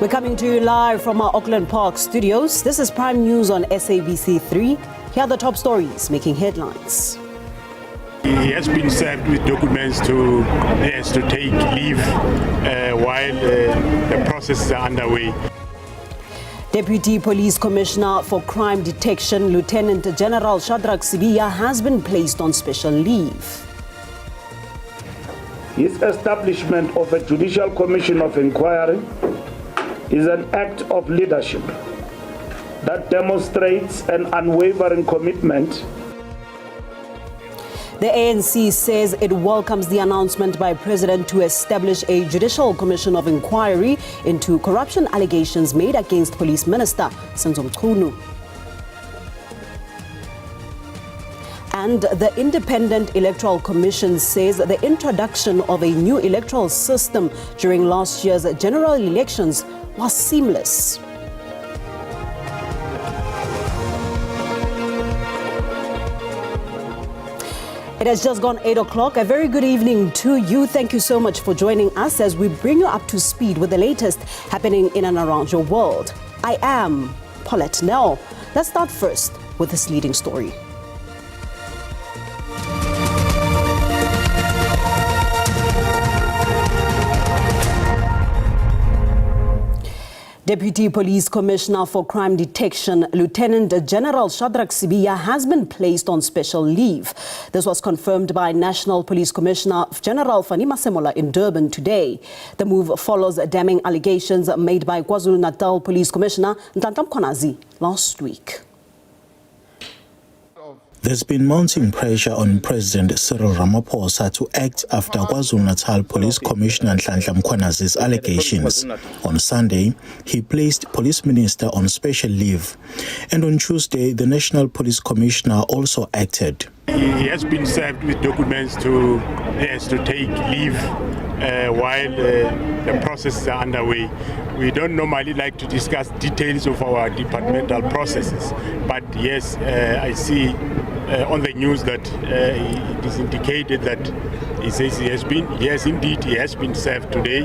We're coming to you live from our Auckland Park studios. This is Prime News on SABC 3. Here are the top stories making headlines. He has been served with documents to take leave while the processes are underway. Deputy Police Commissioner for Crime Detection, Lieutenant General Shadrack Sibiya, has been placed on special leave. His establishment of a Judicial Commission of Inquiry is an act of leadership that demonstrates an unwavering commitment. The ANC says it welcomes the announcement by President to establish a Judicial Commission of Inquiry into corruption allegations made against Police Minister Senzo Mchunu. And the Independent Electoral Commission says the introduction of a new electoral system during last year's general elections was seamless. It has just gone 8 o'clock. A very good evening to you. Thank you so much for joining us as we bring you up to speed with the latest happening in and around your world. I am Paulette. Now, let's start first with this leading story. Deputy Police Commissioner for Crime Detection, Lieutenant General Shadrack Sibiya, has been placed on special leave. This was confirmed by National Police Commissioner General Fani Masemola in Durban today. The move follows damning allegations made by KwaZulu-Natal Police Commissioner Nhlanhla Mkhwanazi last week. There's been mounting pressure on President Cyril Ramaphosa to act after KwaZulu-Natal Police Commissioner Nhlanhla Mkhwanazi's allegations. On Sunday, he placed Police Minister on special leave. And on Tuesday, the National Police Commissioner also acted. He has been served with documents to take leave while the processes are underway. We don't normally like to discuss details of our departmental processes, but yes, I see on the news that it is indicated that he says he has been served today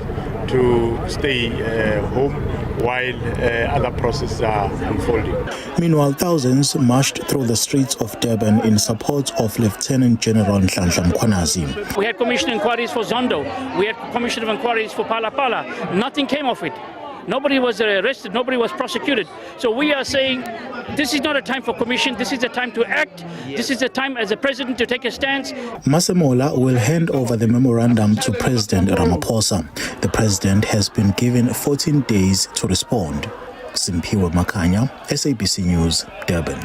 to stay home while other processes are unfolding. Meanwhile, thousands marched through the streets of Durban in support of Lieutenant General Nhlanhla Mkhwanazi. We had commission inquiries for Zondo. We had commission of inquiries for Pala Pala. Nothing came of it. Nobody was arrested. Nobody was prosecuted. So we are saying this is not a time for commission. This is a time to act. This is a time as a president to take a stance. Masemola will hand over the memorandum to President Ramaphosa. The president has been given 14 days to respond. Simpiwe Makanya, SABC News, Durban.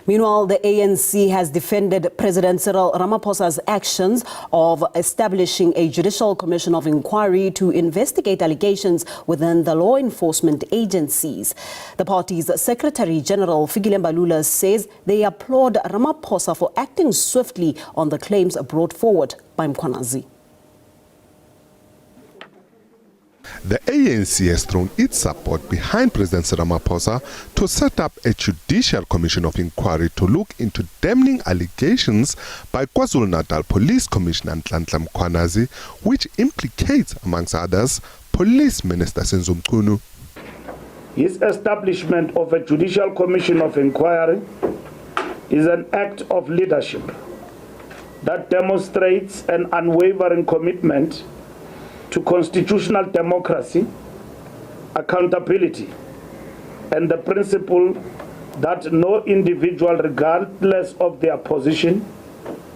Meanwhile, the ANC has defended President Cyril Ramaphosa's actions of establishing a Judicial Commission of Inquiry to investigate allegations within the law enforcement agencies. The party's Secretary General Figel says they applaud Ramaphosa for acting swiftly on the claims brought forward by Mkhwanazi. The ANC has thrown its support behind President Ramaphosa to set up a Judicial Commission of Inquiry to look into damning allegations by KwaZulu-Natal Police Commissioner Nhlanhla Mkhwanazi, which implicates, amongst others, Police Minister Senzo Mchunu. His establishment of a Judicial Commission of Inquiry is an act of leadership that demonstrates an unwavering commitment to constitutional democracy, accountability, and the principle that no individual, regardless of their position,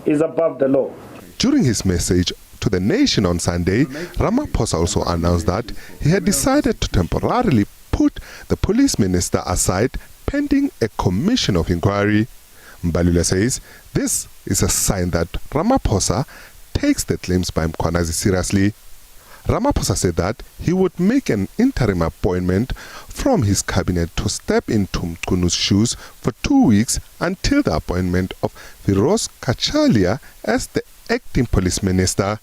is above the law. During his message to the nation on Sunday, Ramaphosa also announced that he had decided to temporarily put the police minister aside pending a commission of inquiry. Mbalula says this is a sign that Ramaphosa takes the claims by Mkhwanazi seriously. Ramaphosa said that he would make an interim appointment from his cabinet to step into Mchunu's shoes for 2 weeks until the appointment of Firoz Kachalia as the acting police minister.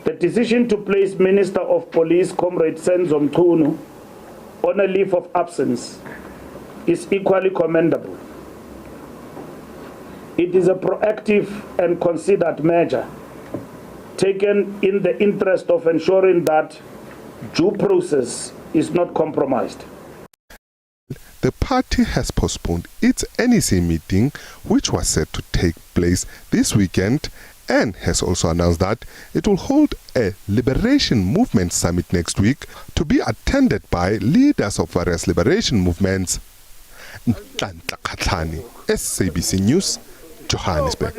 The decision to place Minister of Police Comrade Senzo Mchunu on a leave of absence is equally commendable. It is a proactive and considered measure taken in the interest of ensuring that due process is not compromised. The party has postponed its NEC meeting, which was set to take place this weekend, and has also announced that it will hold a Liberation Movement Summit next week to be attended by leaders of various liberation movements. Nhlanhla Khatlani, SABC News, Johannesburg.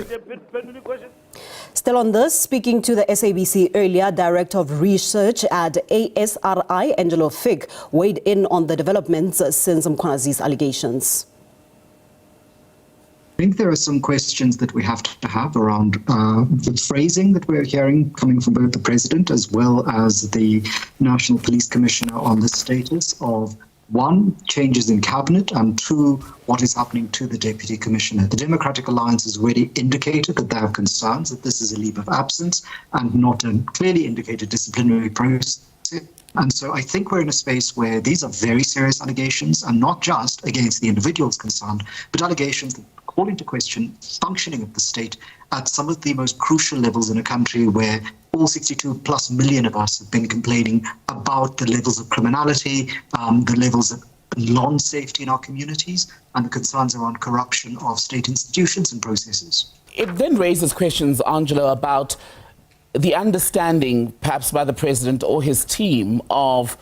Still on this, speaking to the SABC earlier, Director of Research at ASRI, Angelo Figel, weighed in on the developments since Mkhwanazi's allegations. I think there are some questions that we have to have around the phrasing that we're hearing coming from both the President as well as the National Police Commissioner on the status of, one, changes in cabinet, and two, what is happening to the Deputy Commissioner. The Democratic Alliance has already indicated that they have concerns that this is a leave of absence and not a clearly indicated disciplinary process. And so I think we're in a space where these are very serious allegations, and not just against the individuals concerned, but allegations that call into question functioning of the state at some of the most crucial levels in a country where all 62 plus million of us have been complaining about the levels of criminality, the levels of non-safety in our communities, and the concerns around corruption of state institutions and processes. It then raises questions, Angelo, about the understanding, perhaps by the President or his team, of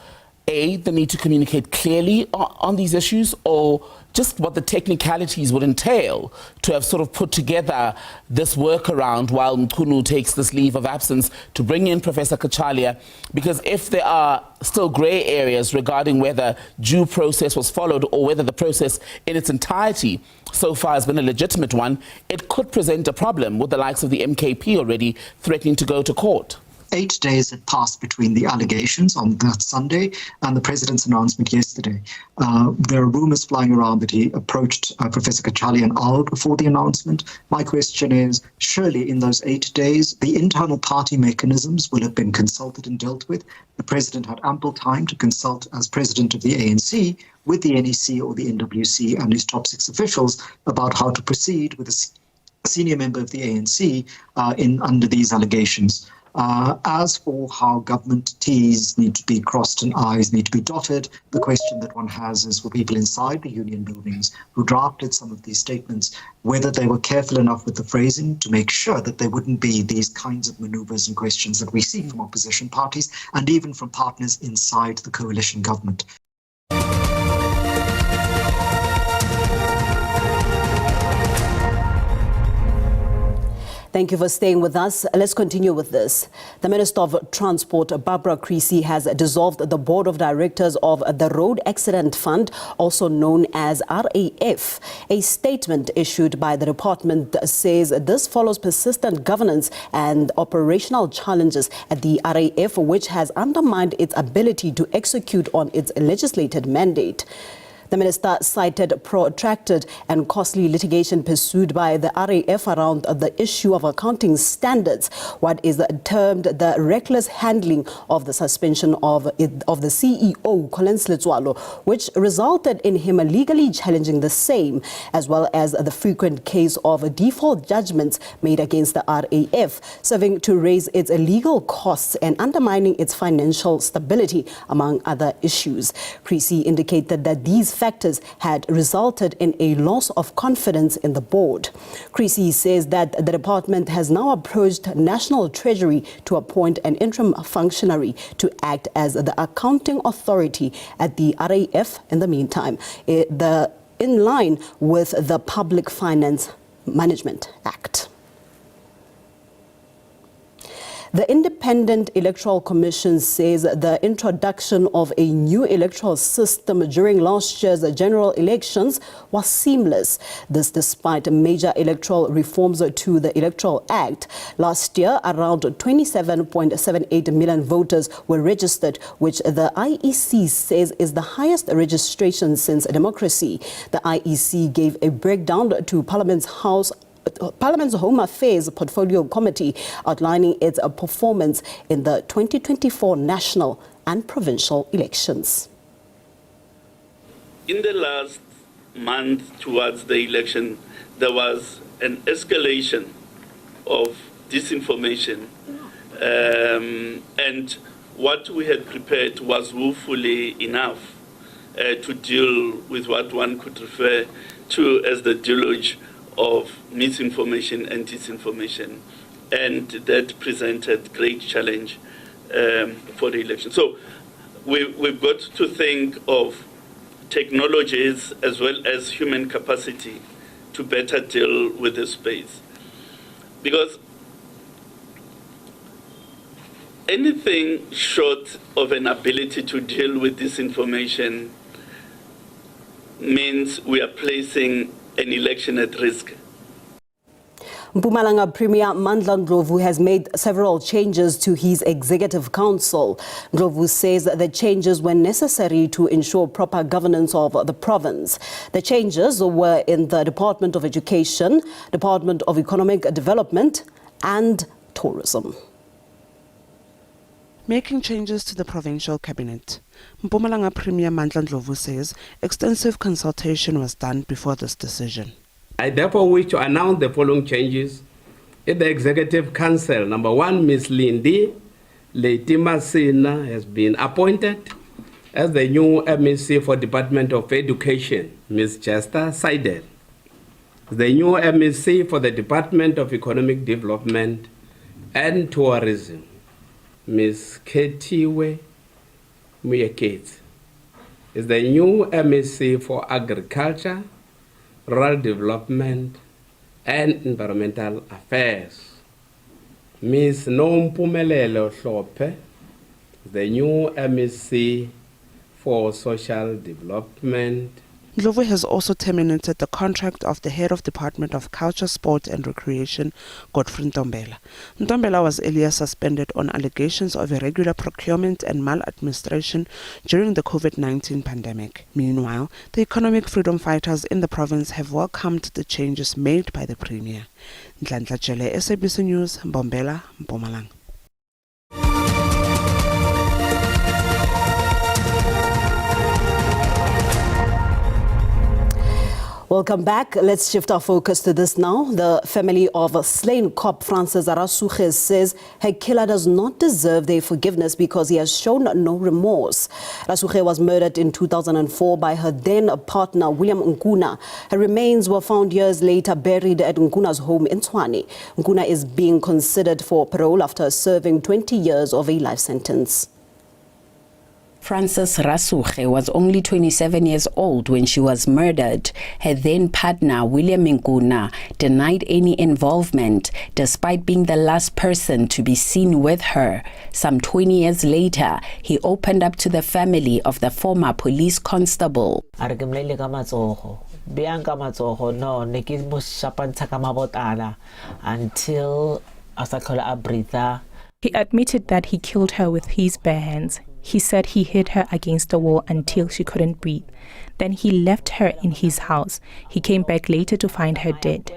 A, the need to communicate clearly on these issues, or just what the technicalities would entail to have sort of put together this workaround while Mkhunu takes this leave of absence to bring in Professor Kachalia. Because if there are still grey areas regarding whether due process was followed or whether the process in its entirety so far has been a legitimate one, it could present a problem with the likes of the MKP already threatening to go to court. 8 days had passed between the allegations on that Sunday and the President's announcement yesterday. There are rumours flying around that he approached Professor Kachalia an hour before the announcement. My question is, surely in those 8 days, the internal party mechanisms will have been consulted and dealt with. The President had ample time to consult as President of the ANC with the NEC or the NWC and his top 6 officials about how to proceed with a senior member of the ANC under these allegations. As for how government T's need to be crossed and I's need to be dotted, the question that one has is for people inside the union buildings who drafted some of these statements, whether they were careful enough with the phrasing to make sure that there wouldn't be these kinds of maneuvers and questions that we see from opposition parties and even from partners inside the coalition government. Thank you for staying with us. Let's continue with this. The Minister of Transport, Barbara Creecy, has dissolved the Board of Directors of the Road Accident Fund, also known as RAF. A statement issued by the department says this follows persistent governance and operational challenges at the RAF, which has undermined its ability to execute on its legislated mandate. The minister cited protracted and costly litigation pursued by the RAF around the issue of accounting standards, what is termed the reckless handling of the suspension of the CEO, Collins Letswalo, which resulted in him legally challenging the same, as well as the frequent case of default judgments made against the RAF, serving to raise its legal costs and undermining its financial stability, among other issues. Creecy indicated that these factors had resulted in a loss of confidence in the board. Creecy says that the department has now approached National Treasury to appoint an interim functionary to act as the accounting authority at the RAF in the meantime, in line with the Public Finance Management Act. The Independent Electoral Commission says the introduction of a new electoral system during last year's general elections was seamless. This despite major electoral reforms to the Electoral Act. Last year, around 27.78 million voters were registered, which the IEC says is the highest registration since democracy. The IEC gave a breakdown to Parliament's Home Affairs Portfolio Committee, outlining its performance in the 2024 national and provincial elections. In the last month towards the election, there was an escalation of disinformation and what we had prepared was woefully enough to deal with what one could refer to as the deluge of misinformation and disinformation, and that presented great challenge for the election. So we've got to think of technologies as well as human capacity to better deal with this space. Because anything short of an ability to deal with disinformation means we are placing an election at risk. Mpumalanga Premier Mandla Ndlovu has made several changes to his executive council. Ndlovu says the changes were necessary to ensure proper governance of the province. The changes were in the Department of Education, Department of Economic Development and Tourism. Making changes to the provincial cabinet. Mpumalanga Premier Mandla Ndlovu says extensive consultation was done before this decision. I therefore wish to announce the following changes in the Executive Council. Number 1, Ms. Lindy Leitima-Sina has been appointed as the new MEC for Department of Education. Ms. Chester Seidel, the new MEC for the Department of Economic Development and Tourism. Ms. Ketiwe Muyekete is the new MEC for Agriculture, Rural Development and Environmental Affairs. Ms. Nompumelelo Hlope, the new MEC for Social Development. Ndlovu has also terminated the contract of the head of Department of Culture, Sport and Recreation, Godfrey Ntombela. Ntombela was earlier suspended on allegations of irregular procurement and maladministration during the COVID-19 pandemic. Meanwhile, the economic freedom fighters in the province have welcomed the changes made by the Premier. Nhlanhla Jele, SABC News, Mbombela, Mpumalanga. Welcome back. Let's shift our focus to this now. The family of slain cop Francis Arasuche says her killer does not deserve their forgiveness because he has shown no remorse. Arasuche was murdered in 2004 by her then partner William Nkuna. Her remains were found years later buried at Nkuna's home in Tshwane. Nkuna is being considered for parole after serving 20 years of a life sentence. Frances Rasuche was only 27 years old when she was murdered. Her then partner, William Nkuna, denied any involvement, despite being the last person to be seen with her. Some 20 years later, he opened up to the family of the former police constable. Until he admitted that he killed her with his bare hands. He said he hit her against the wall until she couldn't breathe. Then he left her in his house. He came back later to find her dead.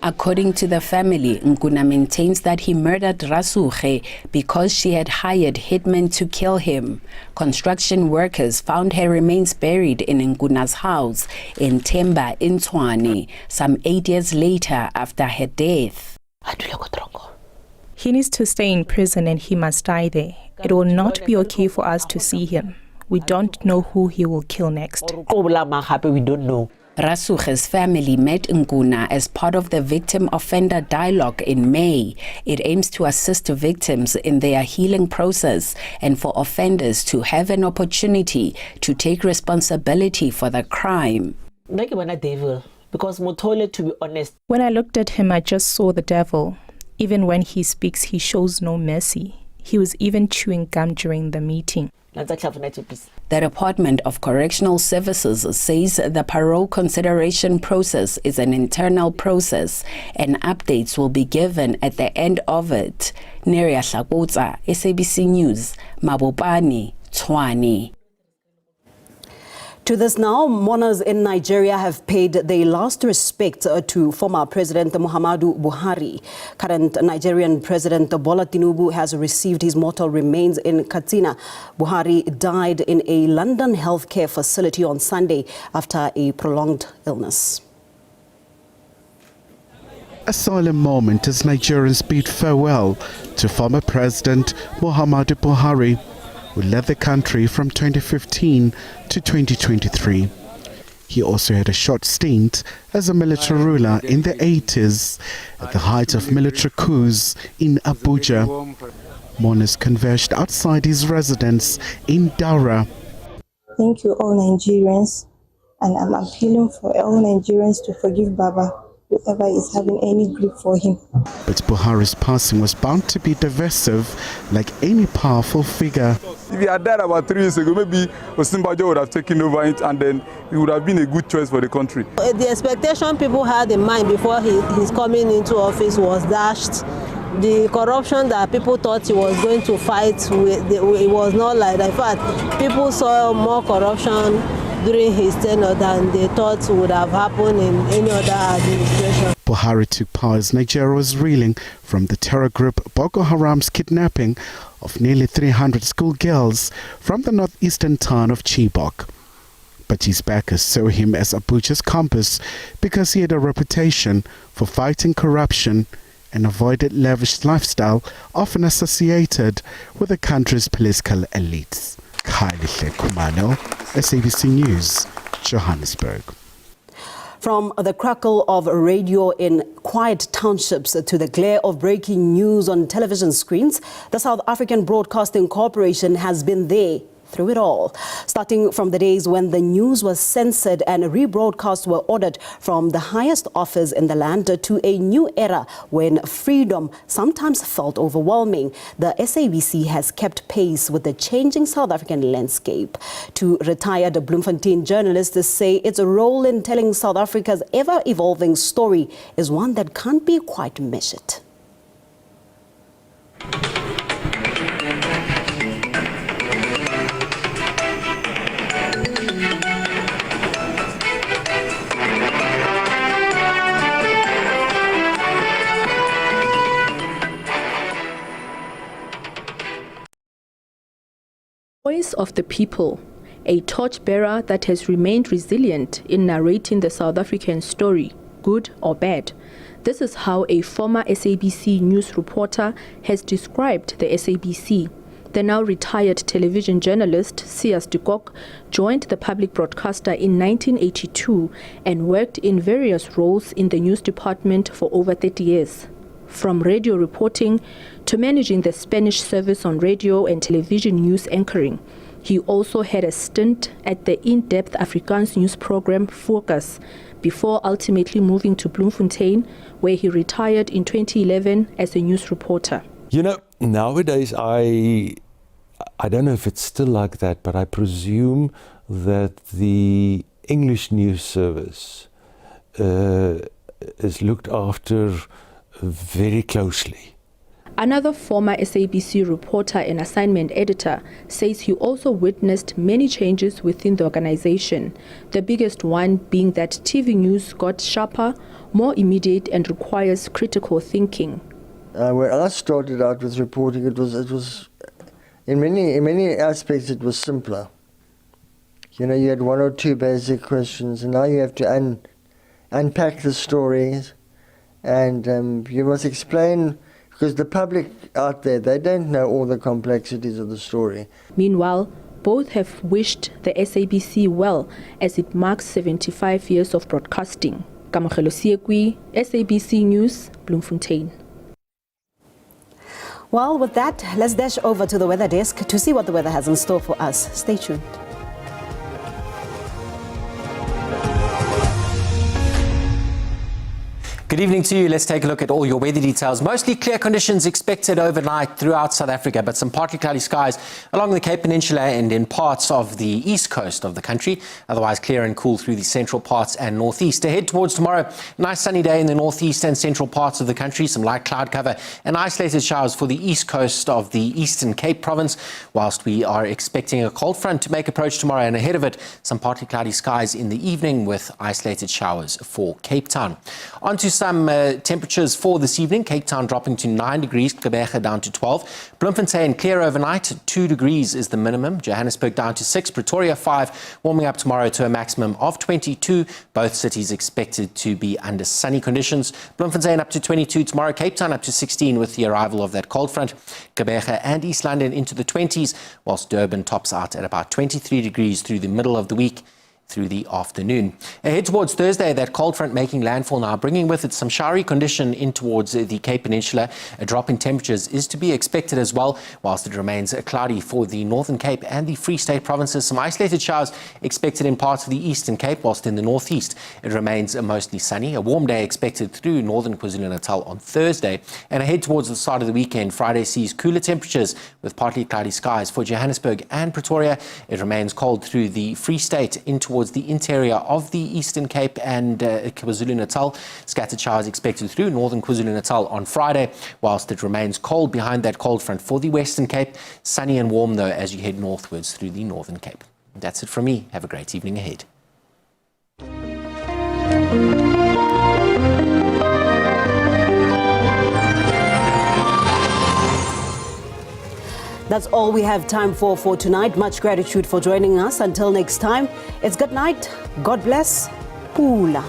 According to the family, Nkuna maintains that he murdered Rasuche because she had hired hitmen to kill him. Construction workers found her remains buried in Nkuna's house in Temba in Tshwane, some 8 years later after her death. He needs to stay in prison and he must die there. It will not be okay for us to see him. We don't know who he will kill next. We don't know. Rasuche's family met Nkuna as part of the Victim Offender Dialogue in May. It aims to assist victims in their healing process and for offenders to have an opportunity to take responsibility for the crime. Because to be honest, when I looked at him, I just saw the devil. Even when he speaks, he shows no mercy. He was even chewing gum during the meeting. The Department of Correctional Services says the parole consideration process is an internal process and updates will be given at the end of it. Neria Hlakotsa, SABC News, Mabopane, Tshwane. To this now, mourners in Nigeria have paid their last respect to former President Muhammadu Buhari. Current Nigerian President Bola Tinubu has received his mortal remains in Katsina. Buhari died in a London healthcare facility on Sunday after a prolonged illness. A solemn moment as Nigerians bid farewell to former President Muhammadu Buhari, who led the country from 2015 to 2023. He also had a short stint as a military ruler in the 80s, at the height of military coups in Abuja. Mourners converged outside his residence in Daura. Thank you, all Nigerians, and I'm appealing for all Nigerians to forgive Baba, whoever is having any grief for him. But Buhari's passing was bound to be divisive, like any powerful figure. If he had died about 3 years ago, maybe Osinbajo would have taken over it, and then it would have been a good choice for the country. The expectation people had in mind before his coming into office was dashed. The corruption that people thought he was going to fight with, it was not like that. In fact, people saw more corruption during his tenure than they thought would have happened in any other administration. Buhari took power as Nigeria was reeling from the terror group Boko Haram's kidnapping of nearly 300 schoolgirls from the northeastern town of Chibok. But his backers saw him as Abuja's compass because he had a reputation for fighting corruption and avoided lavish lifestyle often associated with the country's political elites. Khalihle Kumalo, SABC News, Johannesburg. From the crackle of radio in quiet townships to the glare of breaking news on television screens, the South African Broadcasting Corporation has been there through it all. Starting from the days when the news was censored and rebroadcasts were ordered from the highest office in the land to a new era when freedom sometimes felt overwhelming, the SABC has kept pace with the changing South African landscape. Two retired Bloemfontein journalists say its role in telling South Africa's ever-evolving story is one that can't be quite measured. Voice of the people, a torchbearer that has remained resilient in narrating the South African story, good or bad. This is how a former SABC news reporter has described the SABC. The now retired television journalist Sias de Kok joined the public broadcaster in 1982 and worked in various roles in the news department for over 30 years. From radio reporting to managing the Spanish service on radio and television news anchoring. He also had a stint at the in-depth Afrikaans news program Focus, before ultimately moving to Bloemfontein, where he retired in 2011 as a news reporter. You know, nowadays I don't know if it's still like that, but I presume that the English news service is looked after very closely. Another former SABC reporter and assignment editor says he also witnessed many changes within the organization, the biggest one being that TV news got sharper, more immediate and requires critical thinking. When I started out with reporting, it was in many aspects it was simpler. You know, you had one or two basic questions, and now you have to unpack the stories, and you must explain, because the public out there, they don't know all the complexities of the story. Meanwhile, both have wished the SABC well as it marks 75 years of broadcasting. Kamogelo Siekwi, SABC News, Bloemfontein. Well, with that, let's dash over to the weather desk to see what the weather has in store for us. Stay tuned. Good evening to you. Let's take a look at all your weather details. Mostly clear conditions expected overnight throughout South Africa, but some partly cloudy skies along the Cape Peninsula and in parts of the east coast of the country. Otherwise clear and cool through the central parts and northeast. Ahead towards tomorrow, nice sunny day in the northeast and central parts of the country. Some light cloud cover and isolated showers for the east coast of the Eastern Cape province, whilst we are expecting a cold front to make approach tomorrow, and ahead of it, some partly cloudy skies in the evening with isolated showers for Cape Town. On to some temperatures for this evening. Cape Town dropping to 9 degrees, Gqeberha down to 12. Bloemfontein clear overnight, 2 degrees is the minimum. Johannesburg down to 6, Pretoria 5, warming up tomorrow to a maximum of 22. Both cities expected to be under sunny conditions. Bloemfontein up to 22 tomorrow, Cape Town up to 16 with the arrival of that cold front. Gqeberha and East London into the 20s, whilst Durban tops out at about 23 degrees through the middle of the week through the afternoon. Ahead towards Thursday, that cold front making landfall now, bringing with it some showery condition in towards the Cape Peninsula. A drop in temperatures is to be expected as well, whilst it remains cloudy for the Northern Cape and the Free State provinces. Some isolated showers expected in parts of the Eastern Cape, whilst in the northeast it remains mostly sunny. A warm day expected through northern KwaZulu-Natal on Thursday. And ahead towards the start of the weekend, Friday sees cooler temperatures with partly cloudy skies for Johannesburg and Pretoria. It remains cold through the Free State in towards the interior of the Eastern Cape and KwaZulu-Natal. Scattered showers expected through northern KwaZulu-Natal on Friday, whilst it remains cold behind that cold front for the Western Cape. Sunny and warm, though, as you head northwards through the Northern Cape. That's it from me. Have a great evening ahead. That's all we have time for tonight. Much gratitude for joining us. Until next time, it's good night. God bless. Pula.